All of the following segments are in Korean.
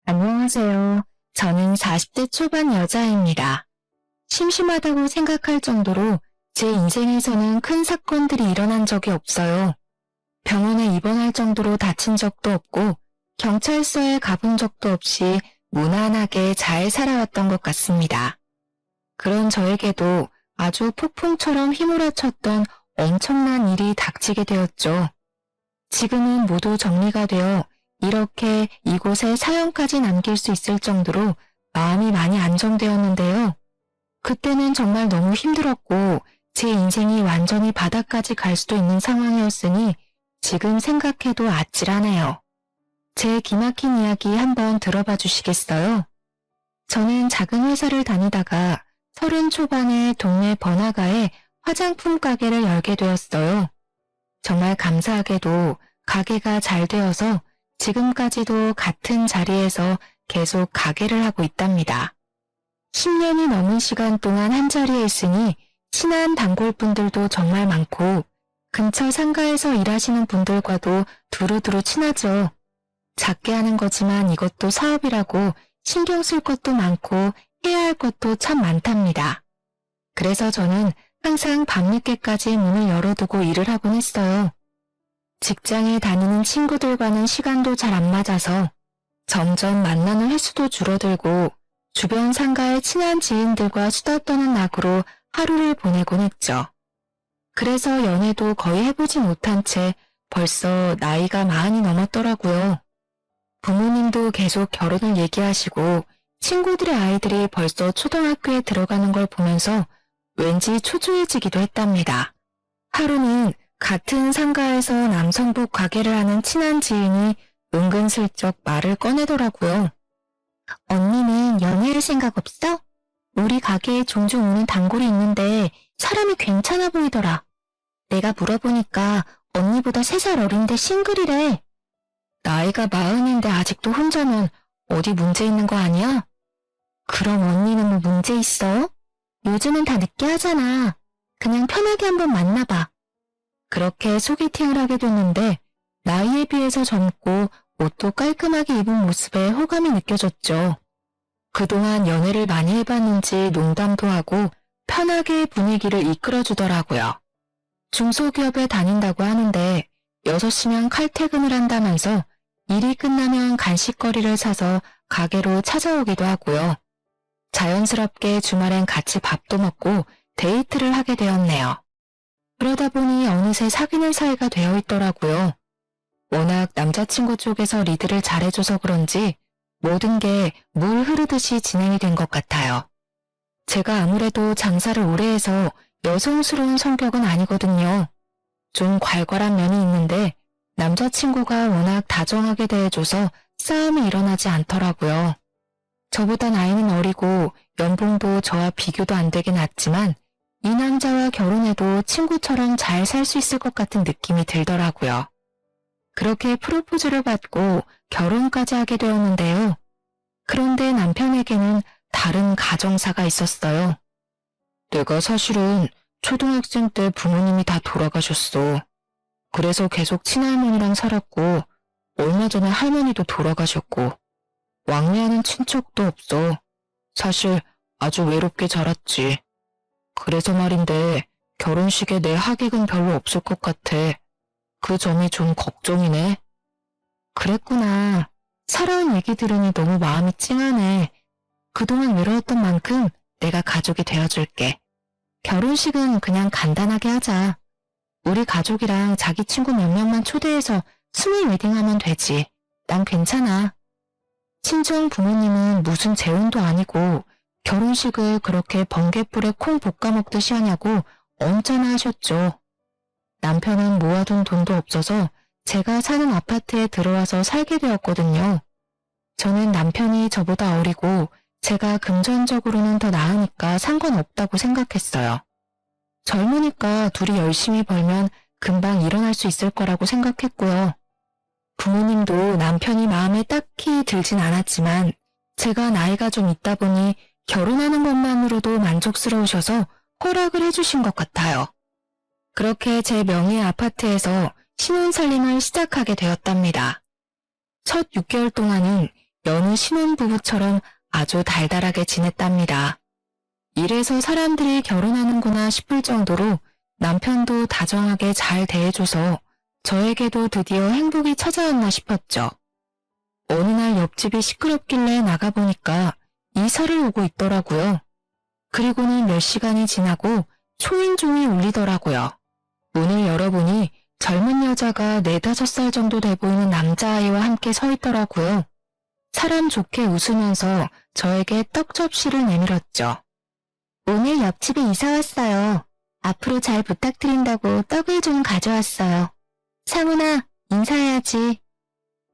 안녕하세요. 저는 40대 초반 여자입니다. 심심하다고 생각할 정도로 제 인생에서는 큰 사건들이 일어난 적이 없어요. 병원에 입원할 정도로 다친 적도 없고 경찰서에 가본 적도 없이 무난하게 잘 살아왔던 것 같습니다. 그런 저에게도 아주 폭풍처럼 휘몰아쳤던 엄청난 일이 닥치게 되었죠. 지금은 모두 정리가 되어 이렇게 이곳에 사연까지 남길 수 있을 정도로 마음이 많이 안정되었는데요. 그때는 정말 너무 힘들었고 제 인생이 완전히 바닥까지 갈 수도 있는 상황이었으니 지금 생각해도 아찔하네요. 제 기막힌 이야기 한번 들어봐 주시겠어요? 저는 작은 회사를 다니다가 30 초반에 동네 번화가에 화장품 가게를 열게 되었어요. 정말 감사하게도 가게가 잘 되어서 지금까지도 같은 자리에서 계속 가게를 하고 있답니다. 10년이 넘은 시간 동안 한자리에 있으니 친한 단골분들도 정말 많고 근처 상가에서 일하시는 분들과도 두루두루 친하죠. 작게 하는 거지만 이것도 사업이라고 신경 쓸 것도 많고 해야 할 것도 참 많답니다. 그래서 저는 항상 밤늦게까지 문을 열어두고 일을 하곤 했어요. 직장에 다니는 친구들과는 시간도 잘 안 맞아서 점점 만나는 횟수도 줄어들고 주변 상가의 친한 지인들과 수다 떠는 낙으로 하루를 보내곤 했죠. 그래서 연애도 거의 해보지 못한 채 벌써 나이가 40이 넘었더라고요. 부모님도 계속 결혼을 얘기하시고 친구들의 아이들이 벌써 초등학교에 들어가는 걸 보면서 왠지 초조해지기도 했답니다. 하루는 같은 상가에서 남성복 가게를 하는 친한 지인이 은근슬쩍 말을 꺼내더라고요. 언니는 연애할 생각 없어? 우리 가게에 종종 오는 단골이 있는데 사람이 괜찮아 보이더라. 내가 물어보니까 언니보다 3살 어린데 싱글이래. 나이가 40인데 아직도 혼자면 어디 문제 있는 거 아니야? 그럼 언니는 뭐 문제 있어? 요즘은 다 늦게 하잖아. 그냥 편하게 한번 만나봐. 그렇게 소개팅을 하게 됐는데 나이에 비해서 젊고 옷도 깔끔하게 입은 모습에 호감이 느껴졌죠. 그동안 연애를 많이 해봤는지 농담도 하고 편하게 분위기를 이끌어주더라고요. 중소기업에 다닌다고 하는데 6시면 칼퇴근을 한다면서 일이 끝나면 간식거리를 사서 가게로 찾아오기도 하고요. 자연스럽게 주말엔 같이 밥도 먹고 데이트를 하게 되었네요. 그러다 보니 어느새 사귀는 사이가 되어 있더라고요. 워낙 남자친구 쪽에서 리드를 잘해줘서 그런지 모든 게 물 흐르듯이 진행이 된 것 같아요. 제가 아무래도 장사를 오래 해서 여성스러운 성격은 아니거든요. 좀 괄괄한 면이 있는데 남자친구가 워낙 다정하게 대해줘서 싸움이 일어나지 않더라고요. 저보다 나이는 어리고 연봉도 저와 비교도 안 되게 낮지만 이 남자와 결혼해도 친구처럼 잘 살 수 있을 것 같은 느낌이 들더라고요. 그렇게 프로포즈를 받고 결혼까지 하게 되었는데요. 그런데 남편에게는 다른 가정사가 있었어요. 내가 사실은 초등학생 때 부모님이 다 돌아가셨어. 그래서 계속 친할머니랑 살았고 얼마 전에 할머니도 돌아가셨고 왕래하는 친척도 없어. 사실 아주 외롭게 자랐지. 그래서 말인데 결혼식에 내 하객은 별로 없을 것 같아. 그 점이 좀 걱정이네. 그랬구나. 살아온 얘기 들으니 너무 마음이 찡하네. 그동안 외로웠던 만큼 내가 가족이 되어줄게. 결혼식은 그냥 간단하게 하자. 우리 가족이랑 자기 친구 몇 명만 초대해서 스몰 웨딩하면 되지. 난 괜찮아. 친정 부모님은 무슨 재혼도 아니고 결혼식을 그렇게 번갯불에 콩 볶아 먹듯이 하냐고 언짢아 하셨죠. 남편은 모아둔 돈도 없어서 제가 사는 아파트에 들어와서 살게 되었거든요. 저는 남편이 저보다 어리고 제가 금전적으로는 더 나으니까 상관없다고 생각했어요. 젊으니까 둘이 열심히 벌면 금방 일어날 수 있을 거라고 생각했고요. 부모님도 남편이 마음에 딱히 들진 않았지만 제가 나이가 좀 있다 보니 결혼하는 것만으로도 만족스러우셔서 허락을 해주신 것 같아요. 그렇게 제 명의의 아파트에서 신혼살림을 시작하게 되었답니다. 첫 6개월 동안은 연인 어느 신혼부부처럼 아주 달달하게 지냈답니다. 이래서 사람들이 결혼하는구나 싶을 정도로 남편도 다정하게 잘 대해줘서 저에게도 드디어 행복이 찾아왔나 싶었죠. 어느 날 옆집이 시끄럽길래 나가보니까 이사를 오고 있더라고요. 그리고는 몇 시간이 지나고 초인종이 울리더라고요. 문을 열어보니 젊은 여자가 4~5살 정도 돼 보이는 남자아이와 함께 서 있더라고요. 사람 좋게 웃으면서 저에게 떡 접시를 내밀었죠. 오늘 옆집에 이사 왔어요. 앞으로 잘 부탁드린다고 떡을 좀 가져왔어요. 상훈아, 인사해야지.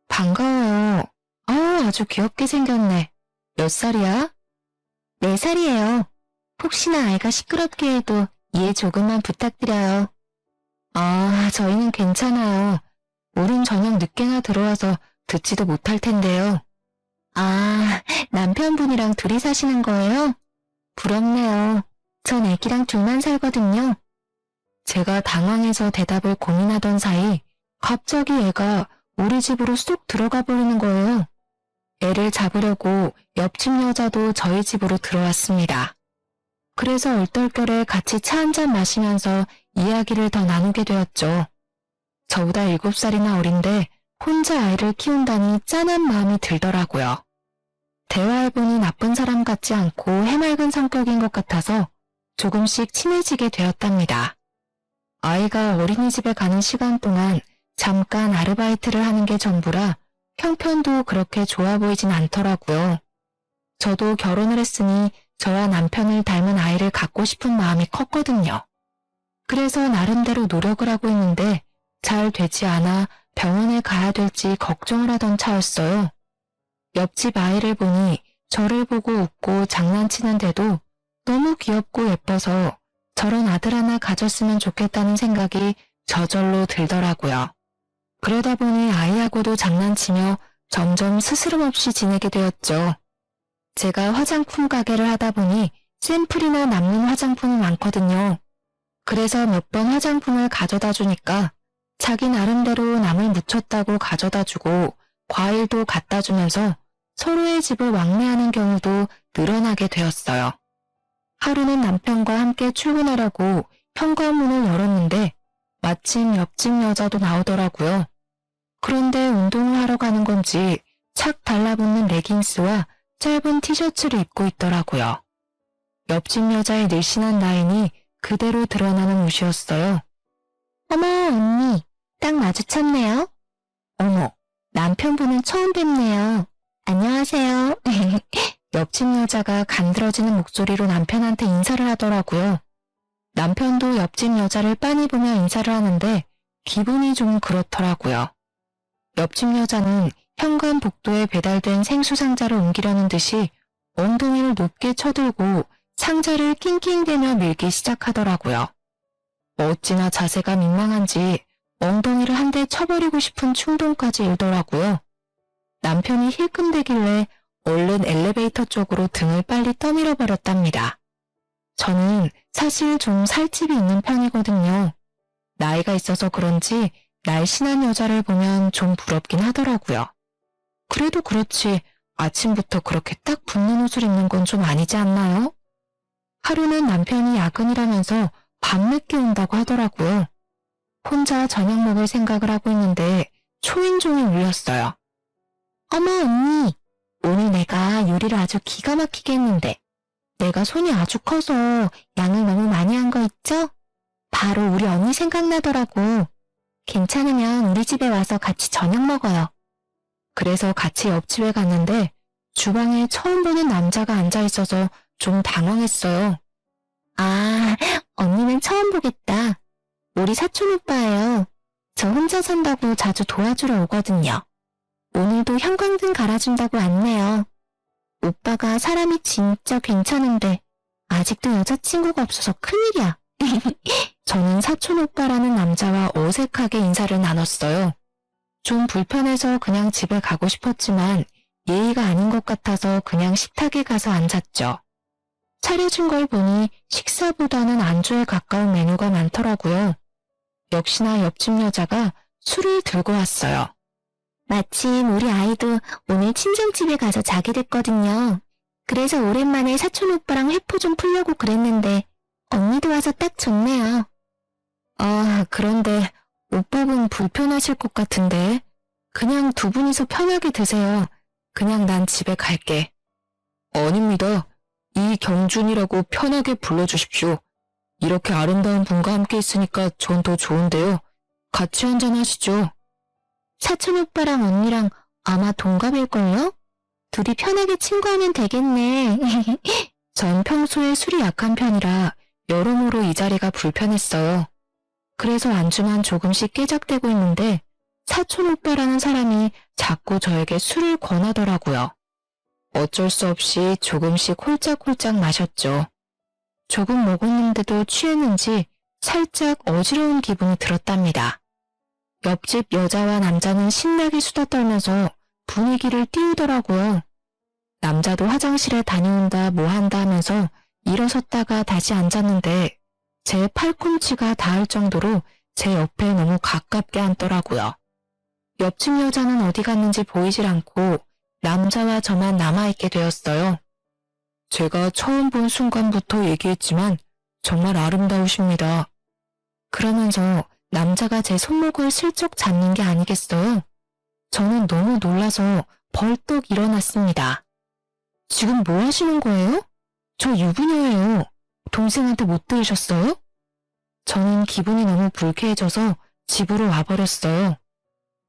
반가워요. 아주 귀엽게 생겼네. 몇 살이야? 4살이에요. 혹시나 아이가 시끄럽게 해도 이해 조금만 부탁드려요. 저희는 괜찮아요. 우린 저녁 늦게나 들어와서 듣지도 못할 텐데요. 남편분이랑 둘이 사시는 거예요? 부럽네요. 전 애기랑 둘만 살거든요. 제가 당황해서 대답을 고민하던 사이 갑자기 애가 우리 집으로 쏙 들어가 버리는 거예요. 애를 잡으려고 옆집 여자도 저희 집으로 들어왔습니다. 그래서 얼떨결에 같이 차 한잔 마시면서 이야기를 더 나누게 되었죠. 저보다 7살이나 어린데 혼자 아이를 키운다니 짠한 마음이 들더라고요. 대화해보니 나쁜 사람 같지 않고 해맑은 성격인 것 같아서 조금씩 친해지게 되었답니다. 아이가 어린이집에 가는 시간 동안 잠깐 아르바이트를 하는 게 전부라 형편도 그렇게 좋아 보이진 않더라고요. 저도 결혼을 했으니 저와 남편을 닮은 아이를 갖고 싶은 마음이 컸거든요. 그래서 나름대로 노력을 하고 있는데 잘 되지 않아 병원에 가야 될지 걱정을 하던 차였어요. 옆집 아이를 보니 저를 보고 웃고 장난치는데도 너무 귀엽고 예뻐서 저런 아들 하나 가졌으면 좋겠다는 생각이 저절로 들더라고요. 그러다 보니 아이하고도 장난치며 점점 스스럼 없이 지내게 되었죠. 제가 화장품 가게를 하다 보니 샘플이나 남는 화장품이 많거든요. 그래서 몇 번 화장품을 가져다 주니까 자기 나름대로 남을 묻혔다고 가져다 주고 과일도 갖다 주면서 서로의 집을 왕래하는 경우도 늘어나게 되었어요. 하루는 남편과 함께 출근하려고 현관문을 열었는데 마침 옆집 여자도 나오더라고요. 그런데 운동을 하러 가는 건지 착 달라붙는 레깅스와 짧은 티셔츠를 입고 있더라고요. 옆집 여자의 늘씬한 라인이 그대로 드러나는 옷이었어요. 어머, 언니, 딱 마주쳤네요. 어머, 남편분은 처음 뵙네요. 안녕하세요. 옆집 여자가 간드러지는 목소리로 남편한테 인사를 하더라고요. 남편도 옆집 여자를 빤히 보며 인사를 하는데 기분이 좀 그렇더라고요. 옆집 여자는 현관 복도에 배달된 생수 상자를 옮기려는 듯이 엉덩이를 높게 쳐들고 상자를 낑낑대며 밀기 시작하더라고요. 어찌나 자세가 민망한지 엉덩이를 한 대 쳐버리고 싶은 충동까지 일더라고요. 남편이 힐끔대길래 얼른 엘리베이터 쪽으로 등을 빨리 떠밀어 버렸답니다. 저는 사실 좀 살집이 있는 편이거든요. 나이가 있어서 그런지 날씬한 여자를 보면 좀 부럽긴 하더라고요. 그래도 그렇지 아침부터 그렇게 딱 붙는 옷을 입는 건 좀 아니지 않나요? 하루는 남편이 야근이라면서 밤늦게 온다고 하더라고요. 혼자 저녁 먹을 생각을 하고 있는데 초인종이 울렸어요. 어머 언니, 오늘 내가 요리를 아주 기가 막히게 했는데 내가 손이 아주 커서 양을 너무 많이 한 거 있죠? 바로 우리 언니 생각나더라고. 괜찮으면 우리 집에 와서 같이 저녁 먹어요. 그래서 같이 옆집에 갔는데 주방에 처음 보는 남자가 앉아있어서 좀 당황했어요. 언니는 처음 보겠다. 우리 사촌 오빠예요. 저 혼자 산다고 자주 도와주러 오거든요. 오늘도 형광등 갈아준다고 왔네요. 오빠가 사람이 진짜 괜찮은데 아직도 여자친구가 없어서 큰일이야. 저는 사촌 오빠라는 남자와 어색하게 인사를 나눴어요. 좀 불편해서 그냥 집에 가고 싶었지만 예의가 아닌 것 같아서 그냥 식탁에 가서 앉았죠. 차려준 걸 보니 식사보다는 안주에 가까운 메뉴가 많더라고요. 역시나 옆집 여자가 술을 들고 왔어요. 마침 우리 아이도 오늘 친정집에 가서 자게 됐거든요. 그래서 오랜만에 사촌 오빠랑 회포 좀 풀려고 그랬는데 언니도 와서 딱 좋네요. 아, 그런데 오빠분 불편하실 것 같은데. 그냥 두 분이서 편하게 드세요. 그냥 난 집에 갈게. 아닙니다. 이경준이라고 편하게 불러주십시오. 이렇게 아름다운 분과 함께 있으니까 전 더 좋은데요. 같이 한잔 하시죠. 사촌 오빠랑 언니랑 아마 동갑일걸요? 둘이 편하게 친구하면 되겠네. 전 평소에 술이 약한 편이라 여러모로 이 자리가 불편했어요. 그래서 안주만 조금씩 깨작대고 있는데 사촌 오빠라는 사람이 자꾸 저에게 술을 권하더라고요. 어쩔 수 없이 조금씩 홀짝홀짝 마셨죠. 조금 먹었는데도 취했는지 살짝 어지러운 기분이 들었답니다. 옆집 여자와 남자는 신나게 수다 떨면서 분위기를 띄우더라고요. 남자도 화장실에 다녀온다 뭐 한다 하면서 일어섰다가 다시 앉았는데 제 팔꿈치가 닿을 정도로 제 옆에 너무 가깝게 앉더라고요. 옆집 여자는 어디 갔는지 보이질 않고 남자와 저만 남아있게 되었어요. 제가 처음 본 순간부터 얘기했지만 정말 아름다우십니다. 그러면서 남자가 제 손목을 슬쩍 잡는 게 아니겠어요? 저는 너무 놀라서 벌떡 일어났습니다. 지금 뭐 하시는 거예요? 저 유부녀예요. 동생한테 못 들으셨어요? 저는 기분이 너무 불쾌해져서 집으로 와버렸어요.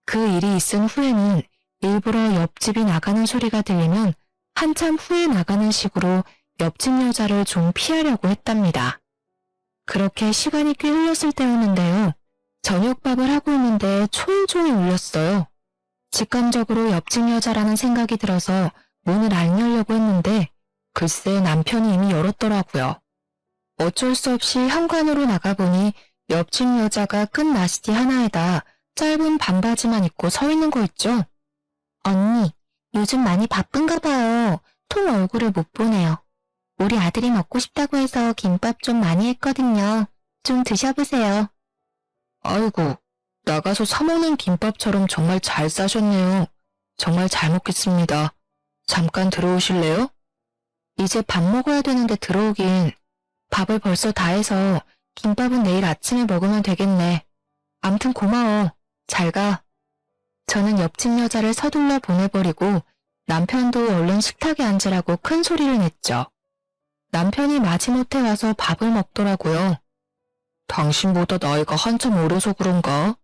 그 일이 있은 후에는 일부러 옆집이 나가는 소리가 들리면 한참 후에 나가는 식으로 옆집 여자를 좀 피하려고 했답니다. 그렇게 시간이 꽤 흘렀을 때였는데요. 저녁밥을 하고 있는데 초인종이 울렸어요. 직감적으로 옆집 여자라는 생각이 들어서 문을 안 열려고 했는데 글쎄 남편이 이미 열었더라고요. 어쩔 수 없이 현관으로 나가보니 옆집 여자가 끈 나시티 하나에다 짧은 반바지만 입고 서 있는 거 있죠? 언니, 요즘 많이 바쁜가 봐요. 통 얼굴을 못 보네요. 우리 아들이 먹고 싶다고 해서 김밥 좀 많이 했거든요. 좀 드셔보세요. 아이고, 나가서 사 먹는 김밥처럼 정말 잘 싸셨네요. 정말 잘 먹겠습니다. 잠깐 들어오실래요? 이제 밥 먹어야 되는데 들어오긴. 밥을 벌써 다 해서 김밥은 내일 아침에 먹으면 되겠네. 암튼 고마워. 잘 가. 저는 옆집 여자를 서둘러 보내버리고 남편도 얼른 식탁에 앉으라고 큰 소리를 냈죠. 남편이 마지못해 와서 밥을 먹더라고요. 당신보다 나이가 한참 어려서 그런가?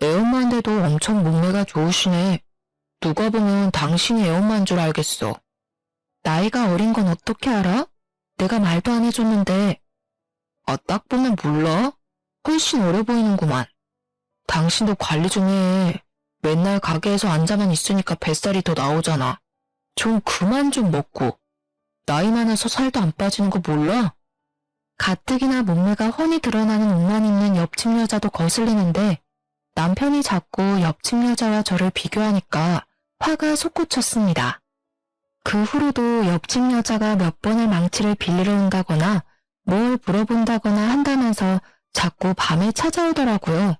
애엄마인데도 엄청 몸매가 좋으시네. 누가 보면 당신이 애엄마인 줄 알겠어. 나이가 어린 건 어떻게 알아? 내가 말도 안 해줬는데. 아, 딱 보면 몰라? 훨씬 어려 보이는구만. 당신도 관리 좀 해. 맨날 가게에서 앉아만 있으니까 뱃살이 더 나오잖아. 좀 그만 좀 먹고. 나이 많아서 살도 안 빠지는 거 몰라? 가뜩이나 몸매가 훤히 드러나는 옷만 입는 옆집 여자도 거슬리는데 남편이 자꾸 옆집 여자와 저를 비교하니까 화가 솟구쳤습니다. 그 후로도 옆집 여자가 몇 번을 망치를 빌리러 온다거나 뭘 물어본다거나 한다면서 자꾸 밤에 찾아오더라고요.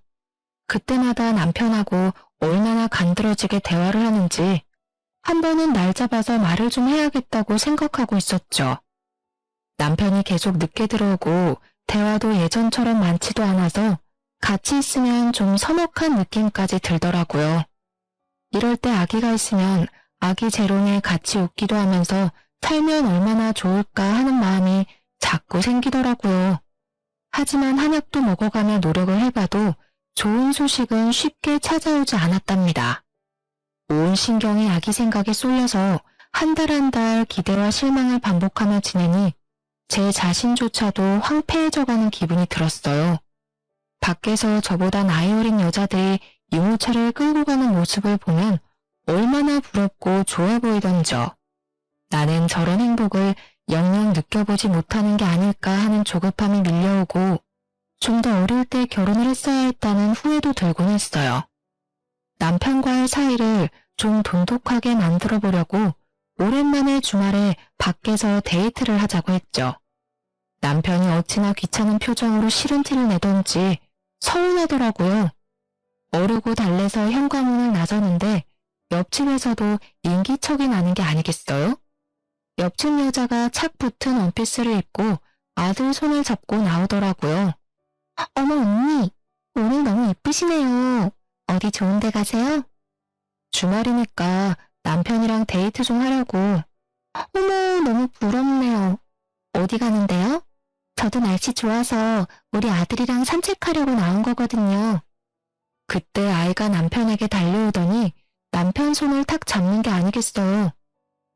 그때마다 남편하고 얼마나 간드러지게 대화를 하는지 한 번은 날 잡아서 말을 좀 해야겠다고 생각하고 있었죠. 남편이 계속 늦게 들어오고 대화도 예전처럼 많지도 않아서 같이 있으면 좀 서먹한 느낌까지 들더라고요. 이럴 때 아기가 있으면 아기 재롱에 같이 웃기도 하면서 살면 얼마나 좋을까 하는 마음이 자꾸 생기더라고요. 하지만 한약도 먹어가며 노력을 해봐도 좋은 소식은 쉽게 찾아오지 않았답니다. 온 신경이 아기 생각에 쏠려서 한 달 한 달 기대와 실망을 반복하며 지내니 제 자신조차도 황폐해져가는 기분이 들었어요. 밖에서 저보다 나이 어린 여자들이 유모차를 끌고 가는 모습을 보면 얼마나 부럽고 좋아 보이던저. 나는 저런 행복을 영영 느껴보지 못하는 게 아닐까 하는 조급함이 밀려오고 좀 더 어릴 때 결혼을 했어야 했다는 후회도 들곤 했어요. 남편과의 사이를 좀 돈독하게 만들어 보려고 오랜만에 주말에 밖에서 데이트를 하자고 했죠. 남편이 어찌나 귀찮은 표정으로 싫은 티를 내던지 서운하더라고요. 어르고 달래서 현관문을 나서는데 옆집에서도 인기척이 나는 게 아니겠어요? 옆집 여자가 착 붙은 원피스를 입고 아들 손을 잡고 나오더라고요. 어머 언니, 오늘 너무 이쁘시네요. 어디 좋은 데 가세요? 주말이니까 남편이랑 데이트 좀 하려고. 어머, 너무 부럽네요. 어디 가는데요? 저도 날씨 좋아서 우리 아들이랑 산책하려고 나온 거거든요. 그때 아이가 남편에게 달려오더니 남편 손을 탁 잡는 게 아니겠어요.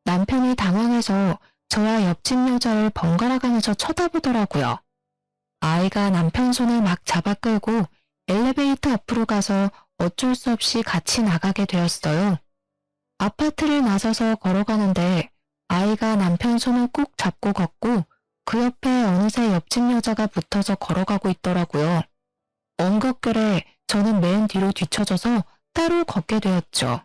남편이 당황해서 저와 옆집 여자를 번갈아 가면서 쳐다보더라고요. 아이가 남편 손을 막 잡아 끌고 엘리베이터 앞으로 가서 어쩔 수 없이 같이 나가게 되었어요. 아파트를 나서서 걸어가는데 아이가 남편 손을 꾹 잡고 걷고 그 옆에 어느새 옆집 여자가 붙어서 걸어가고 있더라고요. 엉겁결에 저는 맨 뒤로 뒤처져서 따로 걷게 되었죠.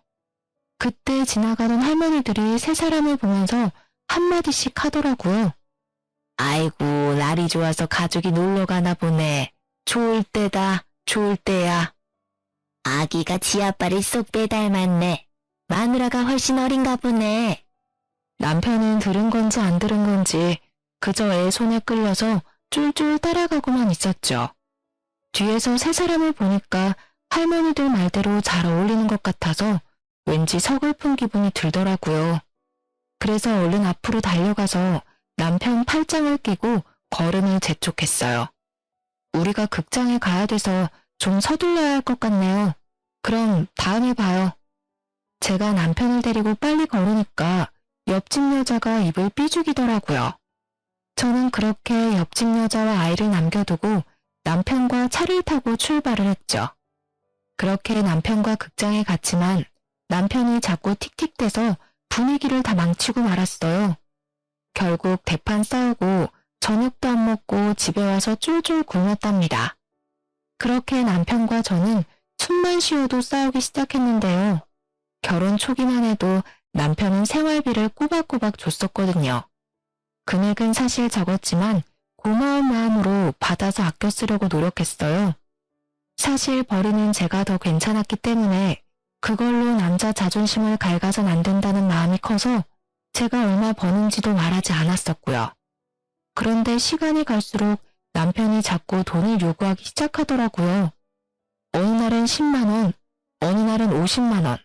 그때 지나가던 할머니들이 세 사람을 보면서 한마디씩 하더라고요. 아이고, 날이 좋아서 가족이 놀러 가나 보네. 좋을 때다, 좋을 때야. 아기가 지아빠를 쏙 빼닮았네. 마누라가 훨씬 어린가 보네. 남편은 들은 건지 안 들은 건지 그저 애 손에 끌려서 쫄쫄 따라가고만 있었죠. 뒤에서 세 사람을 보니까 할머니들 말대로 잘 어울리는 것 같아서 왠지 서글픈 기분이 들더라고요. 그래서 얼른 앞으로 달려가서 남편 팔짱을 끼고 걸음을 재촉했어요. 우리가 극장에 가야 돼서 좀 서둘러야 할 것 같네요. 그럼 다음에 봐요. 제가 남편을 데리고 빨리 걸으니까 옆집 여자가 입을 삐죽이더라고요. 저는 그렇게 옆집 여자와 아이를 남겨두고 남편과 차를 타고 출발을 했죠. 그렇게 남편과 극장에 갔지만 남편이 자꾸 틱틱대서 분위기를 다 망치고 말았어요. 결국 대판 싸우고 저녁도 안 먹고 집에 와서 쫄쫄 굶었답니다. 그렇게 남편과 저는 숨만 쉬어도 싸우기 시작했는데요. 결혼 초기만 해도 남편은 생활비를 꼬박꼬박 줬었거든요. 금액은 사실 적었지만 고마운 마음으로 받아서 아껴 쓰려고 노력했어요. 사실 벌이는 제가 더 괜찮았기 때문에 그걸로 남자 자존심을 갉아선 안 된다는 마음이 커서 제가 얼마 버는지도 말하지 않았었고요. 그런데 시간이 갈수록 남편이 자꾸 돈을 요구하기 시작하더라고요. 어느 날은 10만 원, 어느 날은 50만 원,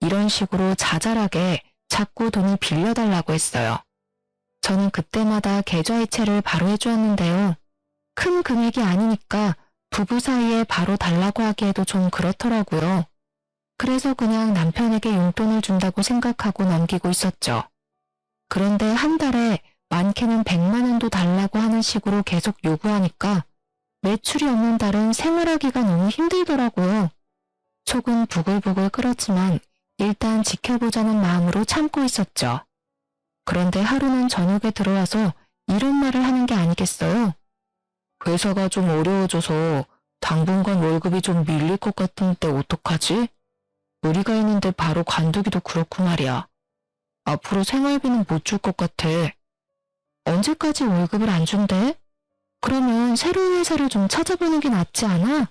이런 식으로 자잘하게 자꾸 돈을 빌려달라고 했어요. 저는 그때마다 계좌이체를 바로 해주었는데요. 큰 금액이 아니니까 부부 사이에 바로 달라고 하기에도 좀 그렇더라고요. 그래서 그냥 남편에게 용돈을 준다고 생각하고 넘기고 있었죠. 그런데 한 달에 많게는 100만 원도 달라고 하는 식으로 계속 요구하니까 매출이 없는 달은 생활하기가 너무 힘들더라고요. 속은 부글부글 끓었지만 일단 지켜보자는 마음으로 참고 있었죠. 그런데 하루는 저녁에 들어와서 이런 말을 하는 게 아니겠어요? 회사가 좀 어려워져서 당분간 월급이 좀 밀릴 것 같은데 어떡하지? 우리가 있는데 바로 관두기도 그렇고 말이야. 앞으로 생활비는 못 줄 것 같아. 언제까지 월급을 안 준대? 그러면 새로운 회사를 좀 찾아보는 게 낫지 않아?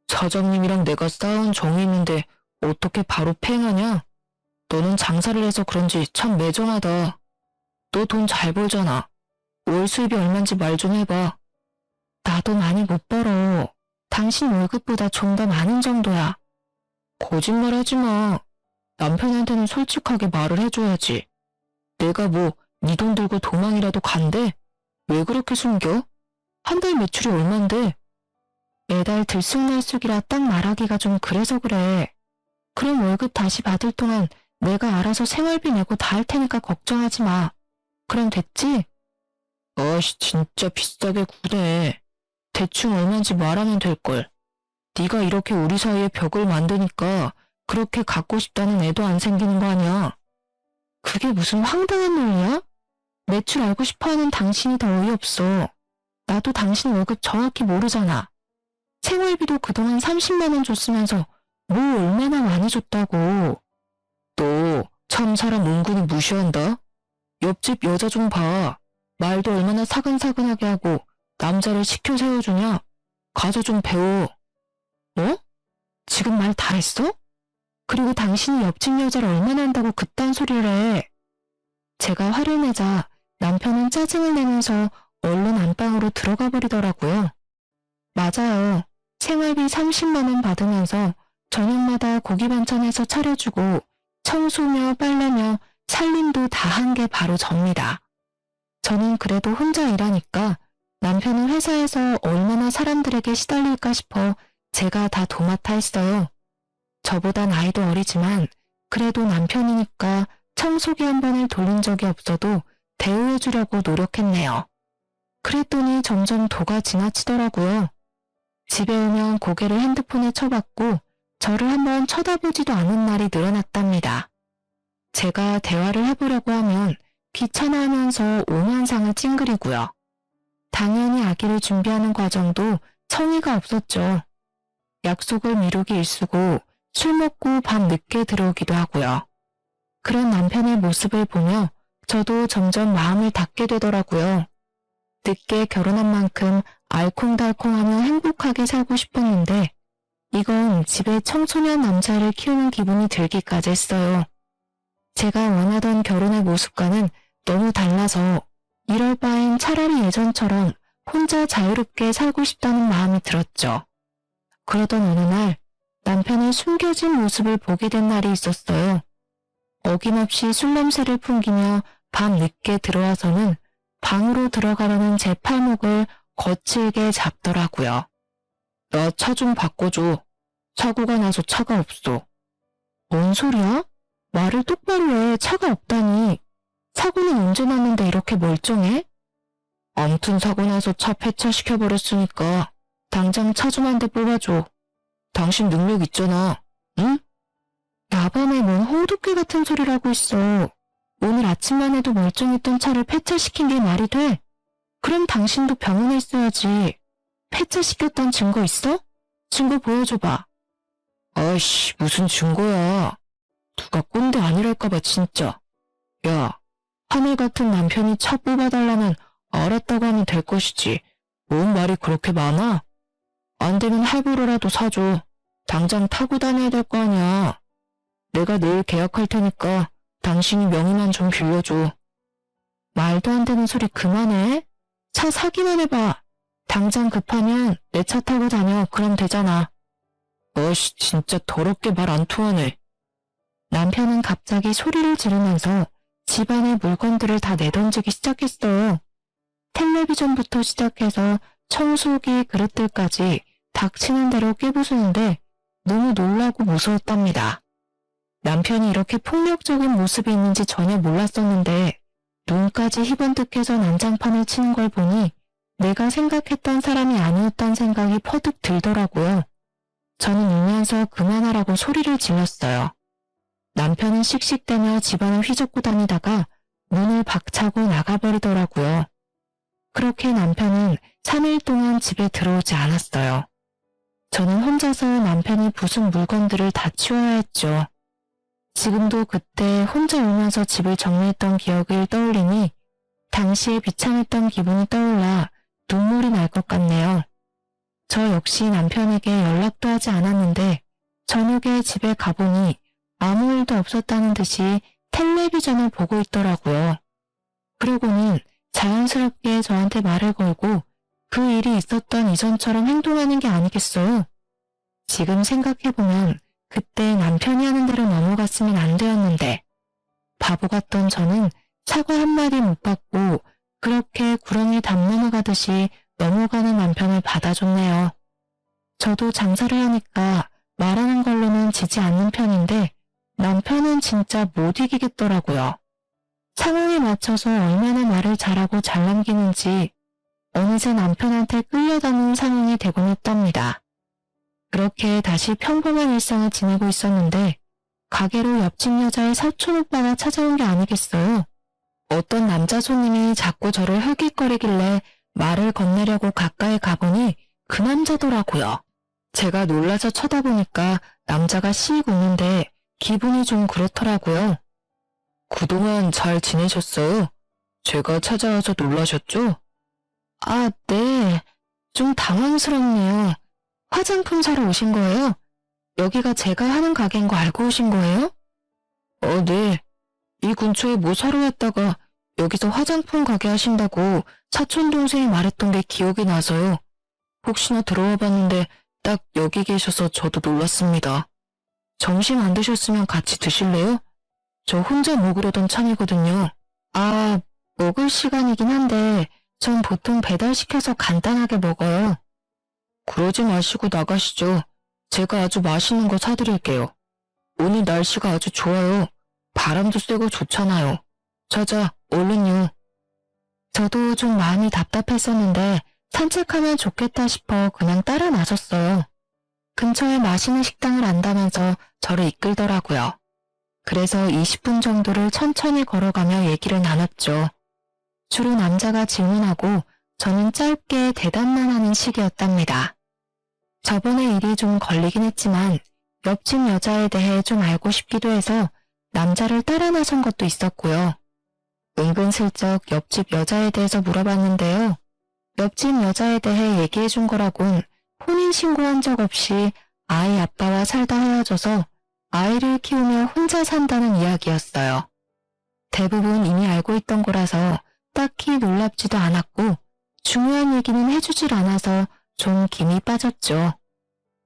사장님이랑 내가 쌓은 정이 있는데 어떻게 바로 팽하냐? 너는 장사를 해서 그런지 참 매정하다. 너 돈 잘 벌잖아. 월 수입이 얼만지 말 좀 해봐. 나도 많이 못 벌어. 당신 월급보다 좀 더 많은 정도야. 거짓말 하지 마. 남편한테는 솔직하게 말을 해줘야지. 내가 뭐 네 돈 들고 도망이라도 간대? 왜 그렇게 숨겨? 한 달 매출이 얼만데? 매달 들쑥날쑥이라 딱 말하기가 좀 그래서 그래. 그럼 월급 다시 받을 동안 내가 알아서 생활비 내고 다 할 테니까 걱정하지 마. 그럼 됐지? 아씨 진짜 비싸게 구네. 대충 얼마인지 말하면 될걸. 네가 이렇게 우리 사이에 벽을 만드니까 그렇게 갖고 싶다는 애도 안 생기는 거 아니야. 그게 무슨 황당한 논리야? 매출 알고 싶어하는 당신이 더 어이없어. 나도 당신 월급 정확히 모르잖아. 생활비도 그동안 30만 원 줬으면서 뭐 얼마나 많이 줬다고. 너 참 사람 은근히 무시한다. 옆집 여자 좀 봐. 말도 얼마나 사근사근하게 하고 남자를 시켜 세워주냐. 가서 좀 배워. 어? 지금 말 다 했어? 그리고 당신이 옆집 여자를 얼마나 한다고 그딴 소리를 해. 제가 화를 내자 남편은 짜증을 내면서 얼른 안방으로 들어가 버리더라고요. 맞아요. 생활비 30만 원 받으면서 저녁마다 고기 반찬해서 차려주고 청소며 빨래며 살림도 다 한 게 바로 접니다. 저는 그래도 혼자 일하니까 남편은 회사에서 얼마나 사람들에게 시달릴까 싶어 제가 다 도맡아 했어요. 저보다 나이도 어리지만 그래도 남편이니까 청소기 한 번을 돌린 적이 없어도 대우해주려고 노력했네요. 그랬더니 점점 도가 지나치더라고요. 집에 오면 고개를 핸드폰에 쳐박고 저를 한번 쳐다보지도 않은 날이 늘어났답니다. 제가 대화를 해보려고 하면 귀찮아하면서 오만상을 찡그리고요. 당연히 아기를 준비하는 과정도 성의가 없었죠. 약속을 미루기 일쑤고 술 먹고 밤 늦게 들어오기도 하고요. 그런 남편의 모습을 보며 저도 점점 마음을 닫게 되더라고요. 늦게 결혼한 만큼 알콩달콩하며 행복하게 살고 싶었는데 이건 집에 청소년 남자를 키우는 기분이 들기까지 했어요. 제가 원하던 결혼의 모습과는 너무 달라서 이럴 바엔 차라리 예전처럼 혼자 자유롭게 살고 싶다는 마음이 들었죠. 그러던 어느 날 남편의 숨겨진 모습을 보게 된 날이 있었어요. 어김없이 술 냄새를 풍기며 밤 늦게 들어와서는 방으로 들어가려는 제 팔목을 거칠게 잡더라고요. 나 차 좀 바꿔줘. 사고가 나서 차가 없어. 뭔 소리야? 말을 똑바로 해. 차가 없다니. 사고는 언제 났는데 이렇게 멀쩡해? 아무튼 사고 나서 차 폐차시켜버렸으니까 당장 차 좀 한 대 뽑아줘. 당신 능력 있잖아. 응? 야밤에 뭔 호두깨 같은 소리를 하고 있어. 오늘 아침만 해도 멀쩡했던 차를 폐차시킨 게 말이 돼? 그럼 당신도 병원에 있어야지. 폐차시켰던 증거 있어? 증거 보여줘봐. 아이씨, 무슨 증거야. 누가 꼰대 아니랄까봐 진짜. 야, 하늘 같은 남편이 차 뽑아달라면 알았다고 하면 될 것이지. 뭔 말이 그렇게 많아? 안 되면 할부로라도 사줘. 당장 타고 다녀야 될 거 아니야. 내가 내일 계약할 테니까 당신이 명의만 좀 빌려줘. 말도 안 되는 소리 그만해. 차 사기만 해봐. 당장 급하면 내 차 타고 다녀. 그럼 되잖아. 어이씨, 진짜 더럽게 말 안 통하네. 남편은 갑자기 소리를 지르면서 집안의 물건들을 다 내던지기 시작했어요. 텔레비전부터 시작해서 청소기, 그릇들까지 닥치는 대로 깨부수는데 너무 놀라고 무서웠답니다. 남편이 이렇게 폭력적인 모습이 있는지 전혀 몰랐었는데 눈까지 희번뜩해서 난장판을 치는 걸 보니 내가 생각했던 사람이 아니었다는 생각이 퍼뜩 들더라고요. 저는 울면서 그만하라고 소리를 질렀어요. 남편은 씩씩대며 집안을 휘젓고 다니다가 문을 박차고 나가버리더라고요. 그렇게 남편은 3일 동안 집에 들어오지 않았어요. 저는 혼자서 남편이 부순 물건들을 다 치워야 했죠. 지금도 그때 혼자 울면서 집을 정리했던 기억을 떠올리니 당시에 비참했던 기분이 떠올라 눈물이 날 것 같네요. 저 역시 남편에게 연락도 하지 않았는데 저녁에 집에 가보니 아무 일도 없었다는 듯이 텔레비전을 보고 있더라고요. 그러고는 자연스럽게 저한테 말을 걸고 그 일이 있었던 이전처럼 행동하는 게 아니겠어요? 지금 생각해보면 그때 남편이 하는 대로 넘어갔으면 안 되었는데 바보 같던 저는 사과 한마디 못 받고 그렇게 구렁이 담 넘어가듯이 넘어가는 남편을 받아줬네요. 저도 장사를 하니까 말하는 걸로는 지지 않는 편인데 남편은 진짜 못 이기겠더라고요. 상황에 맞춰서 얼마나 말을 잘하고 잘 남기는지 어느새 남편한테 끌려다니는 상황이 되곤 했답니다. 그렇게 다시 평범한 일상을 지내고 있었는데 가게로 옆집 여자의 사촌 오빠가 찾아온 게 아니겠어요. 어떤 남자 손님이 자꾸 저를 흘깃거리길래 말을 건네려고 가까이 가보니 그 남자더라고요. 제가 놀라서 쳐다보니까 남자가 씩 웃는데 기분이 좀 그렇더라고요. 그동안 잘 지내셨어요? 제가 찾아와서 놀라셨죠? 아, 네. 좀 당황스럽네요. 화장품 사러 오신 거예요? 여기가 제가 하는 가게인 거 알고 오신 거예요? 네. 이 근처에 뭐 사러 왔다가 여기서 화장품 가게 하신다고 사촌 동생이 말했던 게 기억이 나서요. 혹시나 들어와 봤는데 딱 여기 계셔서 저도 놀랐습니다. 점심 안 드셨으면 같이 드실래요? 저 혼자 먹으려던 참이거든요. 아, 먹을 시간이긴 한데 전 보통 배달시켜서 간단하게 먹어요. 그러지 마시고 나가시죠. 제가 아주 맛있는 거 사드릴게요. 오늘 날씨가 아주 좋아요. 바람도 쐬고 좋잖아요. 자자, 얼른요. 저도 좀 마음이 답답했었는데 산책하면 좋겠다 싶어 그냥 따라 나섰어요. 근처에 맛있는 식당을 안다면서 저를 이끌더라고요. 그래서 20분 정도를 천천히 걸어가며 얘기를 나눴죠. 주로 남자가 질문하고 저는 짧게 대답만 하는 식이었답니다. 저번에 일이 좀 걸리긴 했지만 옆집 여자에 대해 좀 알고 싶기도 해서 남자를 따라 나선 것도 있었고요. 은근슬쩍 옆집 여자에 대해서 물어봤는데요. 옆집 여자에 대해 얘기해 준 거라곤 혼인신고한 적 없이 아이 아빠와 살다 헤어져서 아이를 키우며 혼자 산다는 이야기였어요. 대부분 이미 알고 있던 거라서 딱히 놀랍지도 않았고 중요한 얘기는 해주질 않아서 좀 김이 빠졌죠.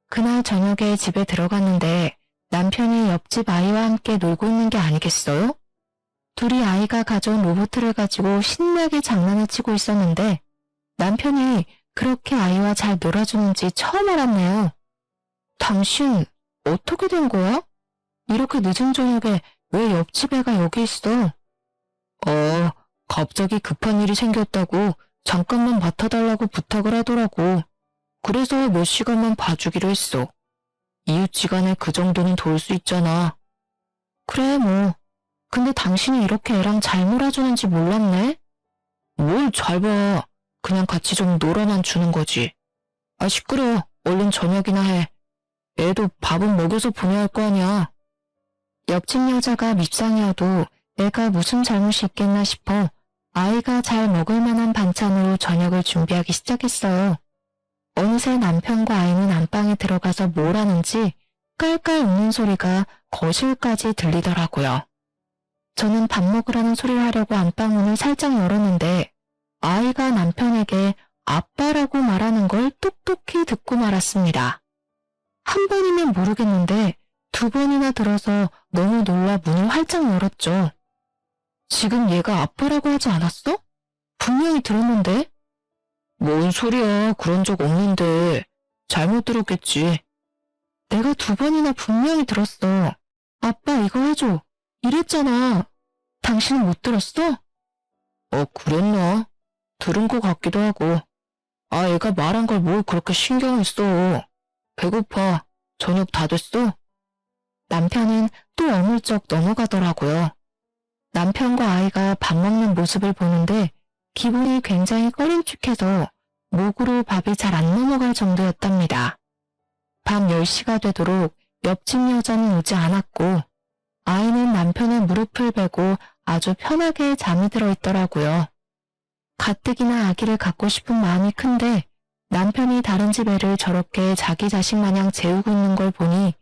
그날 저녁에 집에 들어갔는데 남편이 옆집 아이와 함께 놀고 있는 게 아니겠어요? 둘이 아이가 가져온 로봇을 가지고 신나게 장난을 치고 있었는데 남편이 그렇게 아이와 잘 놀아주는지 처음 알았네요. 당신 어떻게 된 거야? 이렇게 늦은 저녁에 왜 옆집 애가 여기 있어? 갑자기 급한 일이 생겼다고 잠깐만 맡아달라고 부탁을 하더라고. 그래서 몇 시간만 봐주기로 했어. 이웃지간에 그 정도는 도울 수 있잖아. 그래 뭐. 근데 당신이 이렇게 애랑 잘 놀아주는지 몰랐네? 뭘 잘 봐. 그냥 같이 좀 놀아만 주는 거지. 아 시끄러워. 얼른 저녁이나 해. 애도 밥은 먹여서 보내야 할 거 아니야. 옆집 여자가 밉상이어도 애가 무슨 잘못이 있겠나 싶어 아이가 잘 먹을 만한 반찬으로 저녁을 준비하기 시작했어요. 어느새 남편과 아이는 안방에 들어가서 뭘 하는지 깔깔 웃는 소리가 거실까지 들리더라고요. 저는 밥 먹으라는 소리를 하려고 안방문을 살짝 열었는데 아이가 남편에게 아빠라고 말하는 걸 똑똑히 듣고 말았습니다. 한 번이면 모르겠는데 두 번이나 들어서 너무 놀라 문을 활짝 열었죠. 지금 얘가 아빠라고 하지 않았어? 분명히 들었는데? 뭔 소리야, 그런 적 없는데. 잘못 들었겠지. 내가 두 번이나 분명히 들었어. 아빠 이거 해줘. 이랬잖아. 당신은 못 들었어? 그랬나? 들은 것 같기도 하고. 아, 애가 말한 걸 뭘 그렇게 신경을 써. 배고파. 저녁 다 됐어? 남편은 또 어물쩍 넘어가더라고요. 남편과 아이가 밥 먹는 모습을 보는데 기분이 굉장히 꺼림칙해서 목으로 밥이 잘 안 넘어갈 정도였답니다. 밤 10시가 되도록 옆집 여자는 오지 않았고 아이는 남편의 무릎을 베고 아주 편하게 잠이 들어 있더라고요. 가뜩이나 아기를 갖고 싶은 마음이 큰데 남편이 다른 집 애를 저렇게 자기 자식 마냥 재우고 있는 걸 보니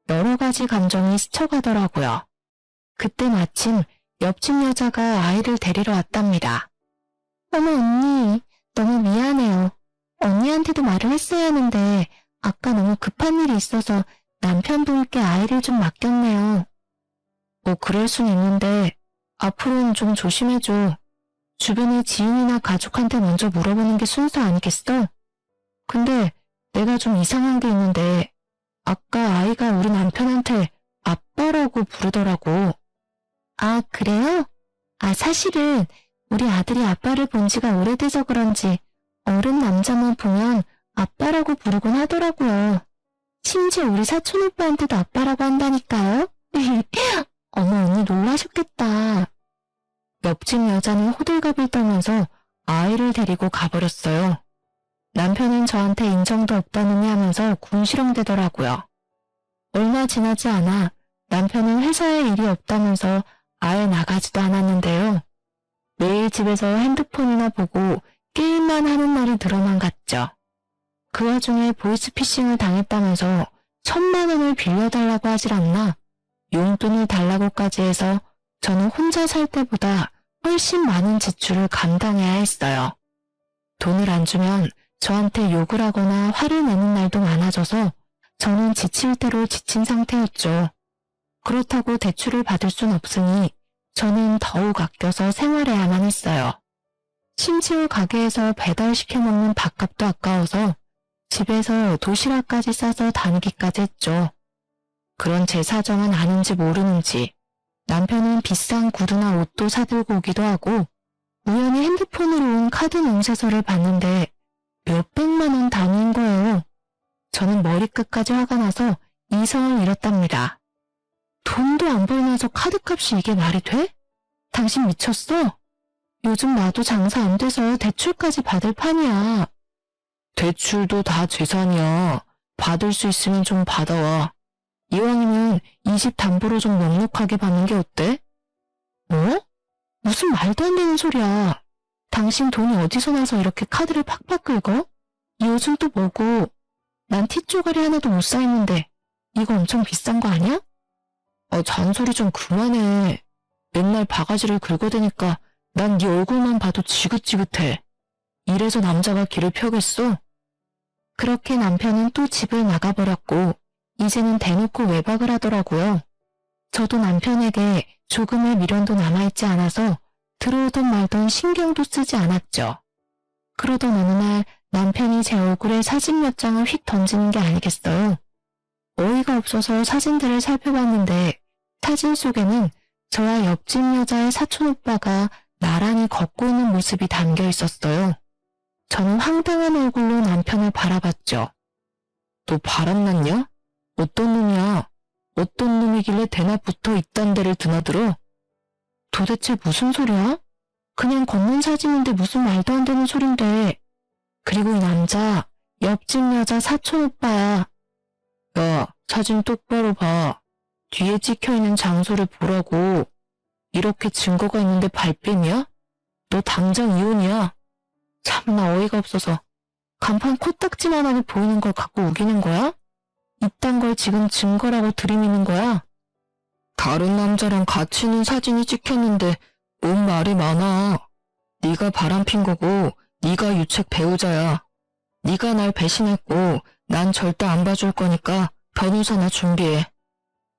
여러 가지 감정이 스쳐가더라고요. 그때 마침 옆집 여자가 아이를 데리러 왔답니다. 어머 언니, 너무 미안해요. 언니한테도 말을 했어야 하는데 아까 너무 급한 일이 있어서 남편분께 아이를 좀 맡겼네요. 그럴 순 있는데 앞으로는 좀 조심해줘. 주변의 지인이나 가족한테 먼저 물어보는 게 순서 아니겠어? 근데 내가 좀 이상한 게 있는데 아까 아이가 우리 남편한테 아빠라고 부르더라고. 아, 그래요? 아, 사실은 우리 아들이 아빠를 본 지가 오래돼서 그런지 어른 남자만 보면 아빠라고 부르곤 하더라고요. 심지어 우리 사촌 오빠한테도 아빠라고 한다니까요. 어머 언니 놀라셨겠다. 옆집 여자는 호들갑을 떨면서 아이를 데리고 가버렸어요. 남편은 저한테 인정도 없다느니 하면서 궁시렁대더라고요. 얼마 지나지 않아 남편은 회사에 일이 없다면서 아예 나가지도 않았는데요. 매일 집에서 핸드폰이나 보고 게임만 하는 날이 늘어만 갔죠. 그 와중에 보이스피싱을 당했다면서 1,000만 원을 빌려달라고 하질 않나 용돈을 달라고까지 해서 저는 혼자 살 때보다 훨씬 많은 지출을 감당해야 했어요. 돈을 안 주면 저한테 욕을 하거나 화를 내는 날도 많아져서 저는 지칠 대로 지친 상태였죠. 그렇다고 대출을 받을 순 없으니 저는 더욱 아껴서 생활해야만 했어요. 심지어 가게에서 배달시켜 먹는 밥값도 아까워서 집에서 도시락까지 싸서 다니기까지 했죠. 그런 제 사정은 아는지 모르는지 남편은 비싼 구두나 옷도 사들고 오기도 하고 우연히 핸드폰으로 온 카드 명세서를 봤는데 몇백만 원 단위인 거예요. 저는 머리끝까지 화가 나서 이성을 잃었답니다. 돈도 안 벌면서 카드값이 이게 말이 돼? 당신 미쳤어? 요즘 나도 장사 안 돼서 대출까지 받을 판이야. 대출도 다 재산이야. 받을 수 있으면 좀 받아와. 이왕이면 이 집 담보로 좀 넉넉하게 받는 게 어때? 뭐? 무슨 말도 안 되는 소리야. 당신 돈이 어디서 나서 이렇게 카드를 팍팍 긁어? 요즘 또 뭐고? 난 티조가리 하나도 못 사있는데 이거 엄청 비싼 거 아니야? 잔소리 좀 그만해. 맨날 바가지를 긁어대니까 난 네 얼굴만 봐도 지긋지긋해. 이래서 남자가 길을 펴겠어? 그렇게 남편은 또 집을 나가버렸고 이제는 대놓고 외박을 하더라고요. 저도 남편에게 조금의 미련도 남아있지 않아서 들어오던 말던 신경도 쓰지 않았죠. 그러던 어느 날 남편이 제 얼굴에 사진 몇 장을 휙 던지는 게 아니겠어요. 어이가 없어서 사진들을 살펴봤는데 사진 속에는 저와 옆집 여자의 사촌오빠가 나란히 걷고 있는 모습이 담겨 있었어요. 저는 황당한 얼굴로 남편을 바라봤죠. 너 바람났냐? 어떤 놈이야? 어떤 놈이길래 대나 붙어 이딴 데를 드나들어? 도대체 무슨 소리야? 그냥 걷는 사진인데 무슨 말도 안 되는 소린데. 그리고 이 남자, 옆집 여자 사촌오빠야. 야, 사진 똑바로 봐. 뒤에 찍혀있는 장소를 보라고. 이렇게 증거가 있는데 발뺌이야? 너 당장 이혼이야. 참나 어이가 없어서 간판 코딱지만하게 보이는 걸 갖고 우기는 거야? 이딴 걸 지금 증거라고 들이미는 거야? 다른 남자랑 같이 있는 사진이 찍혔는데 뭔 말이 많아. 네가 바람핀 거고 네가 유책 배우자야. 네가 날 배신했고 난 절대 안 봐줄 거니까 변호사나 준비해.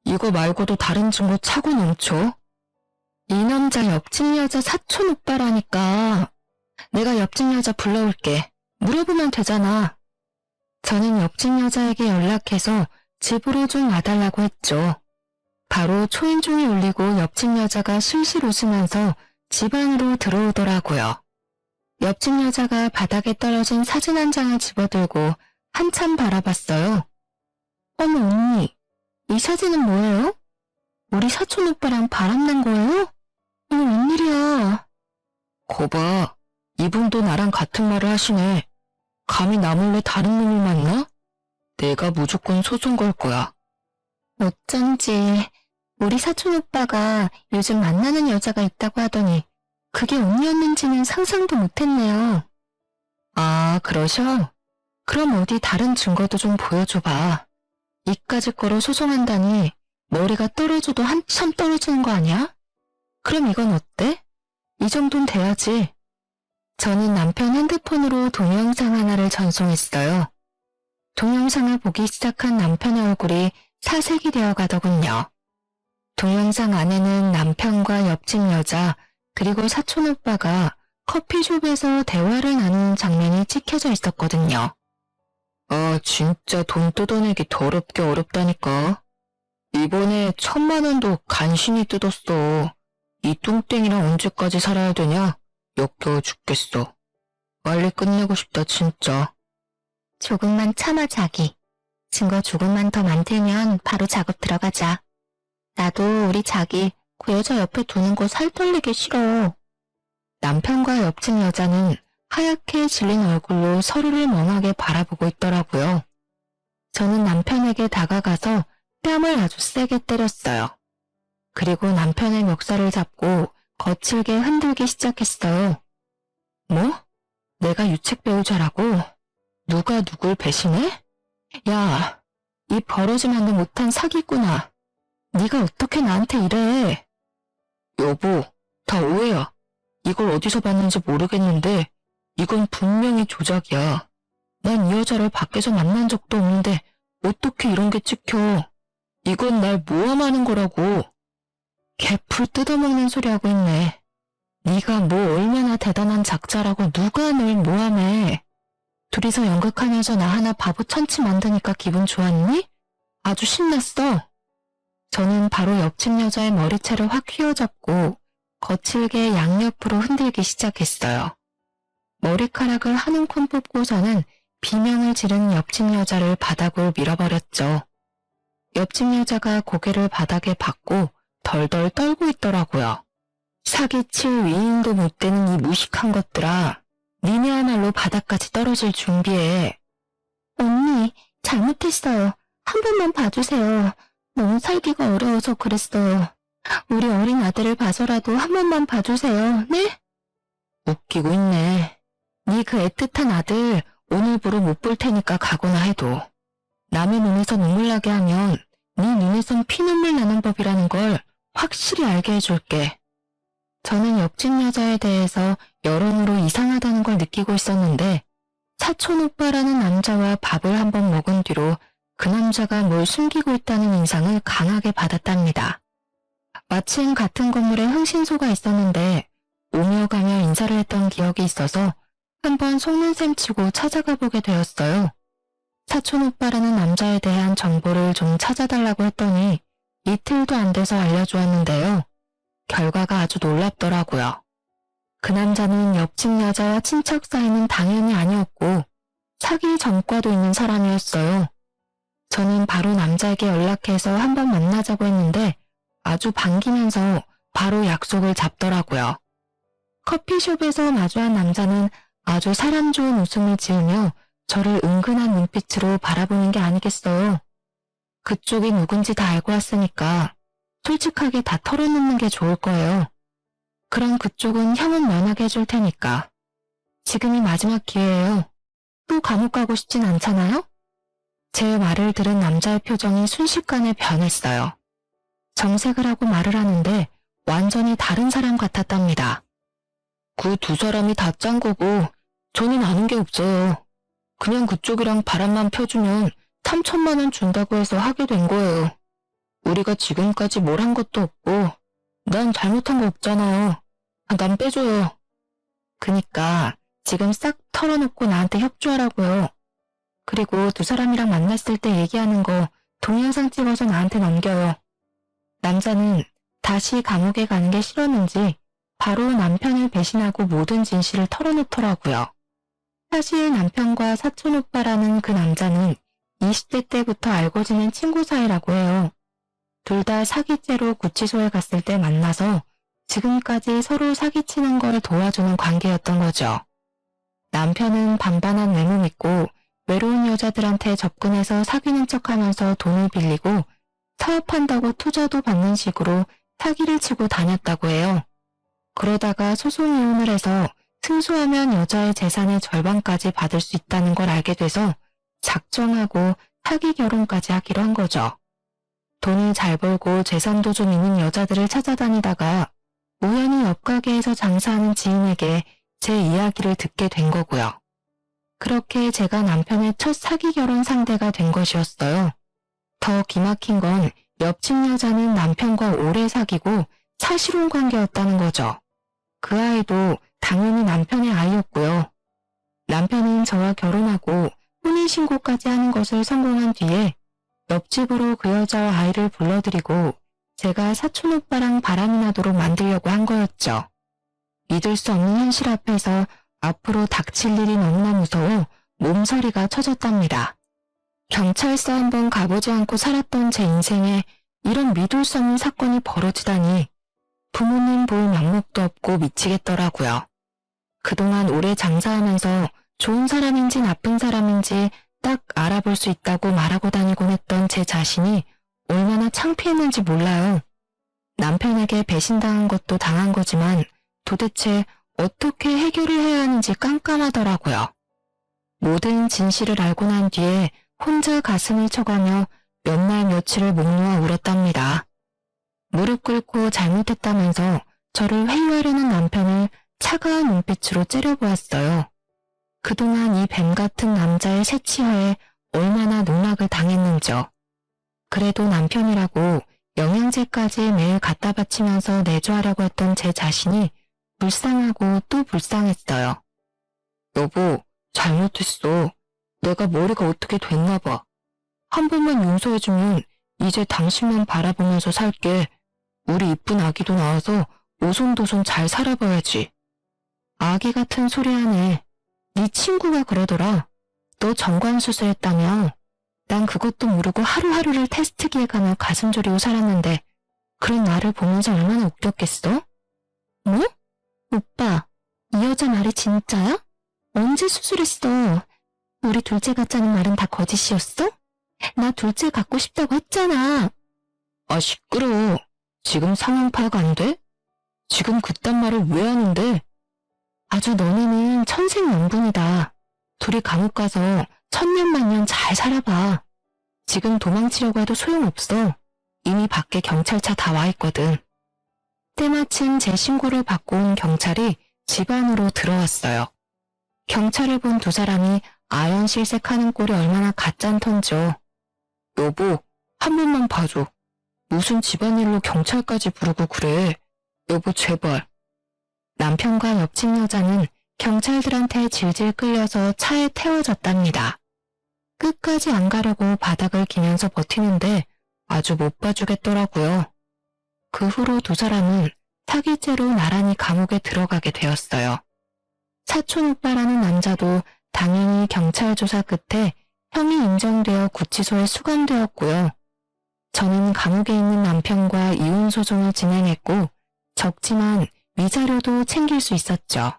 이거 말고도 다른 증거 차고 넘쳐. 이 남자 옆집 여자 사촌 오빠라니까. 내가 옆집 여자 불러올게. 물어보면 되잖아. 저는 옆집 여자에게 연락해서 집으로 좀 와달라고 했죠. 바로 초인종이 울리고 옆집 여자가 술술 웃으면서 집 안으로 들어오더라고요. 옆집 여자가 바닥에 떨어진 사진 한 장을 집어들고 한참 바라봤어요. 어머 언니, 이 사진은 뭐예요? 우리 사촌 오빠랑 바람난 거예요? 어머 웬일이야. 거봐, 이분도 나랑 같은 말을 하시네. 감히 나 몰래 다른 놈을 만나? 내가 무조건 소송 걸 거야. 어쩐지 우리 사촌 오빠가 요즘 만나는 여자가 있다고 하더니 그게 언니였는지는 상상도 못했네요. 아, 그러셔? 그럼 어디 다른 증거도 좀 보여줘봐. 이까짓 거로 소송한다니 머리가 떨어져도 한참 떨어지는 거 아니야? 그럼 이건 어때? 이 정도는 돼야지. 저는 남편 핸드폰으로 동영상 하나를 전송했어요. 동영상을 보기 시작한 남편의 얼굴이 사색이 되어 가더군요. 동영상 안에는 남편과 옆집 여자 그리고 사촌 오빠가 커피숍에서 대화를 나누는 장면이 찍혀져 있었거든요. 아, 진짜 돈 뜯어내기 더럽게 어렵다니까. 이번에 1,000만 원도 간신히 뜯었어. 이 뚱땡이랑 언제까지 살아야 되냐? 역겨워 죽겠어. 빨리 끝내고 싶다 진짜. 조금만 참아 자기. 증거 조금만 더 만들면 바로 작업 들어가자. 나도 우리 자기 그 여자 옆에 두는 거 살떨리기 싫어. 남편과 옆집 여자는 하얗게 질린 얼굴로 서로를 멍하게 바라보고 있더라고요. 저는 남편에게 다가가서 뺨을 아주 세게 때렸어요. 그리고 남편의 멱살을 잡고 거칠게 흔들기 시작했어요. 뭐? 내가 유책 배우자라고? 누가 누굴 배신해? 야, 이 버러지만도 못한 사기꾼아. 네가 어떻게 나한테 이래? 여보, 다 오해야. 이걸 어디서 봤는지 모르겠는데 이건 분명히 조작이야. 난 이 여자를 밖에서 만난 적도 없는데 어떻게 이런 게 찍혀. 이건 날 모함하는 거라고. 개풀 뜯어먹는 소리 하고 있네. 네가 뭐 얼마나 대단한 작자라고 누가 널 모함해. 둘이서 연극하면서 나 하나 바보 천치 만드니까 기분 좋았니? 아주 신났어. 저는 바로 옆집 여자의 머리채를 확 휘어잡고 거칠게 양옆으로 흔들기 시작했어요. 머리카락을 한 움큼 뽑고서는 비명을 지른 옆집 여자를 바닥으로 밀어버렸죠. 옆집 여자가 고개를 바닥에 박고 덜덜 떨고 있더라고요. 사기칠 위인도 못 되는 이 무식한 것들아. 니네야말로 바닥까지 떨어질 준비해. 언니, 잘못했어요. 한 번만 봐주세요. 너무 살기가 어려워서 그랬어요. 우리 어린 아들을 봐서라도 한 번만 봐주세요. 네? 웃기고 있네. 네 그 애틋한 아들 오늘부로 못 볼 테니까 가거나 해도. 남의 눈에서 눈물 나게 하면 네 눈에선 피눈물 나는 법이라는 걸 확실히 알게 해줄게. 저는 옆집 여자에 대해서 여론으로 이상하다는 걸 느끼고 있었는데 사촌 오빠라는 남자와 밥을 한번 먹은 뒤로 그 남자가 뭘 숨기고 있다는 인상을 강하게 받았답니다. 마침 같은 건물에 흥신소가 있었는데 오며 가며 인사를 했던 기억이 있어서 한번 속는 셈 치고 찾아가 보게 되었어요. 사촌 오빠라는 남자에 대한 정보를 좀 찾아달라고 했더니 이틀도 안 돼서 알려주었는데요. 결과가 아주 놀랍더라고요. 그 남자는 옆집 여자와 친척 사이는 당연히 아니었고 사기 전과도 있는 사람이었어요. 저는 바로 남자에게 연락해서 한번 만나자고 했는데 아주 반기면서 바로 약속을 잡더라고요. 커피숍에서 마주한 남자는 아주 사람 좋은 웃음을 지으며 저를 은근한 눈빛으로 바라보는 게 아니겠어요. 그쪽이 누군지 다 알고 왔으니까 솔직하게 다 털어놓는 게 좋을 거예요. 그럼 그쪽은 형은 면하게 해줄 테니까. 지금이 마지막 기회예요. 또 감옥 가고 싶진 않잖아요? 제 말을 들은 남자의 표정이 순식간에 변했어요. 정색을 하고 말을 하는데 완전히 다른 사람 같았답니다. 그 두 사람이 다 짠 거고 저는 아는 게 없어요. 그냥 그쪽이랑 바람만 펴주면 3천만 원 준다고 해서 하게 된 거예요. 우리가 지금까지 뭘 한 것도 없고 난 잘못한 거 없잖아요. 난 빼줘요. 그니까 지금 싹 털어놓고 나한테 협조하라고요. 그리고 두 사람이랑 만났을 때 얘기하는 거 동영상 찍어서 나한테 넘겨요. 남자는 다시 감옥에 가는 게 싫었는지 바로 남편을 배신하고 모든 진실을 털어놓더라고요. 사실 남편과 사촌 오빠라는 그 남자는 20대 때부터 알고 지낸 친구 사이라고 해요. 둘 다 사기죄로 구치소에 갔을 때 만나서 지금까지 서로 사기치는 걸 도와주는 관계였던 거죠. 남편은 반반한 외모 믿고 외로운 여자들한테 접근해서 사귀는 척하면서 돈을 빌리고 사업한다고 투자도 받는 식으로 사기를 치고 다녔다고 해요. 그러다가 소송 이혼을 해서 승소하면 여자의 재산의 절반까지 받을 수 있다는 걸 알게 돼서 작정하고 사기 결혼까지 하기로 한 거죠. 돈을 잘 벌고 재산도 좀 있는 여자들을 찾아다니다가 우연히 옆 가게에서 장사하는 지인에게 제 이야기를 듣게 된 거고요. 그렇게 제가 남편의 첫 사기 결혼 상대가 된 것이었어요. 더 기막힌 건 옆집 여자는 남편과 오래 사귀고 사실혼 관계였다는 거죠. 그 아이도 당연히 남편의 아이였고요. 남편은 저와 결혼하고 혼인신고까지 하는 것을 성공한 뒤에 옆집으로 그 여자와 아이를 불러들이고 제가 사촌 오빠랑 바람이 나도록 만들려고 한 거였죠. 믿을 수 없는 현실 앞에서 앞으로 닥칠 일이 너무나 무서워 몸서리가 쳐졌답니다. 경찰서 한번 가보지 않고 살았던 제 인생에 이런 믿을 수 없는 사건이 벌어지다니 부모님 볼 면목도 없고 미치겠더라고요. 그동안 오래 장사하면서 좋은 사람인지 나쁜 사람인지 딱 알아볼 수 있다고 말하고 다니곤 했던 제 자신이 얼마나 창피했는지 몰라요. 남편에게 배신당한 것도 당한 거지만 도대체 어떻게 해결을 해야 하는지 깜깜하더라고요. 모든 진실을 알고 난 뒤에 혼자 가슴을 쳐가며 몇 날 며칠을 목 놓아 울었답니다. 무릎 꿇고 잘못했다면서 저를 회유하려는 남편을 차가운 눈빛으로 째려보았어요. 그동안 이 뱀 같은 남자의 새치하에 얼마나 농락을 당했는지요. 그래도 남편이라고 영양제까지 매일 갖다 바치면서 내조하려고 했던 제 자신이 불쌍하고 또 불쌍했어요. 여보, 잘못했어. 내가 머리가 어떻게 됐나 봐. 한 번만 용서해주면 이제 당신만 바라보면서 살게. 우리 이쁜 아기도 낳아서 오손도손 잘 살아봐야지. 아기 같은 소리 하네. 네 친구가 그러더라. 너 정관수술했다며. 난 그것도 모르고 하루하루를 테스트기에 가며 가슴 졸이고 살았는데 그런 나를 보면서 얼마나 웃겼겠어? 뭐? 오빠, 이 여자 말이 진짜야? 언제 수술했어? 우리 둘째 갖자는 말은 다 거짓이었어? 나 둘째 갖고 싶다고 했잖아. 아, 시끄러워. 지금 상황 파악 안 돼? 지금 그딴 말을 왜 하는데? 아주 너네는 천생연분이다. 둘이 감옥 가서 천년만년 잘 살아봐. 지금 도망치려고 해도 소용없어. 이미 밖에 경찰차 다 와 있거든. 때마침 제 신고를 받고 온 경찰이 집 안으로 들어왔어요. 경찰을 본 두 사람이 아연실색하는 꼴이 얼마나 가짠턴죠. 여보, 한 번만 봐줘. 무슨 집안일로 경찰까지 부르고 그래. 여보, 제발. 남편과 옆집 여자는 경찰들한테 질질 끌려서 차에 태워졌답니다. 끝까지 안 가려고 바닥을 기면서 버티는데 아주 못 봐주겠더라고요. 그 후로 두 사람은 사기죄로 나란히 감옥에 들어가게 되었어요. 사촌 오빠라는 남자도 당연히 경찰 조사 끝에 형이 인정되어 구치소에 수감되었고요. 저는 감옥에 있는 남편과 이혼 소송을 진행했고 적지만 위자료도 챙길 수 있었죠.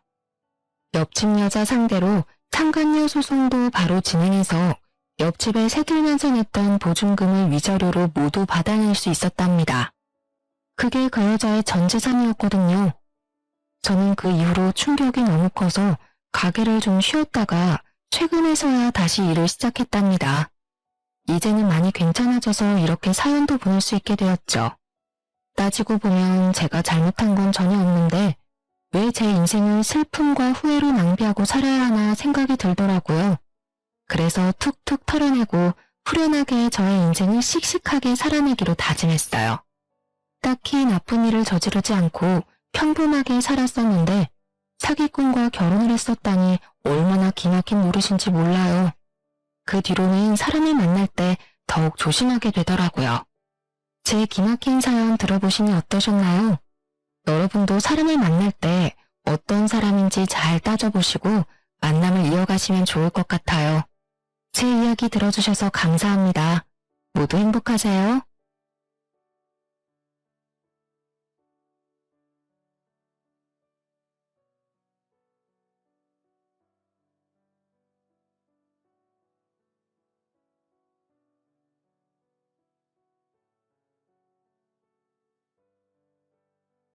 옆집 여자 상대로 상간녀 소송도 바로 진행해서 옆집에 새들면서 냈던 보증금을 위자료로 모두 받아낼 수 있었답니다. 그게 그 여자의 전 재산이었거든요. 저는 그 이후로 충격이 너무 커서 가게를 좀 쉬었다가 최근에서야 다시 일을 시작했답니다. 이제는 많이 괜찮아져서 이렇게 사연도 보낼 수 있게 되었죠. 따지고 보면 제가 잘못한 건 전혀 없는데 왜 제 인생을 슬픔과 후회로 낭비하고 살아야 하나 생각이 들더라고요. 그래서 툭툭 털어내고 후련하게 저의 인생을 씩씩하게 살아내기로 다짐했어요. 딱히 나쁜 일을 저지르지 않고 평범하게 살았었는데 사기꾼과 결혼을 했었다니 얼마나 기막힌 노릇인지 몰라요. 그 뒤로는 사람을 만날 때 더욱 조심하게 되더라고요. 제 기막힌 사연 들어보시니 어떠셨나요? 여러분도 사람을 만날 때 어떤 사람인지 잘 따져보시고 만남을 이어가시면 좋을 것 같아요. 제 이야기 들어주셔서 감사합니다. 모두 행복하세요.